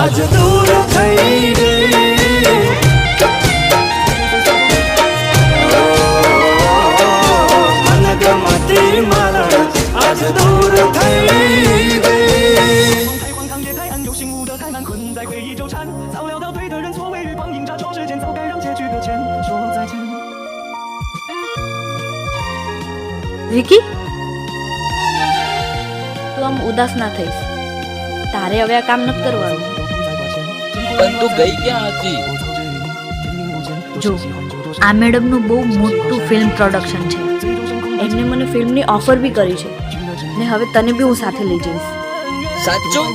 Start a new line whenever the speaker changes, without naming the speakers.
આજ દૂર થઈ ગઈ મનગમતી મારા આજ દૂર થઈ ગઈ
વિકી, તું આમ ઉદાસ ના થઈશ. તારે હવે આ કામ નથી કરવાનું.
પણ તું ગઈ ક્યાં હતી?
જો, આ મેડમનું બહુ મોટું ફિલ્મ પ્રોડક્શન છે. એમને મને ફિલ્મની ઓફર બી કરી છે ને હવે તને બી હું સાથે લઈ જઈશ.
સાચું?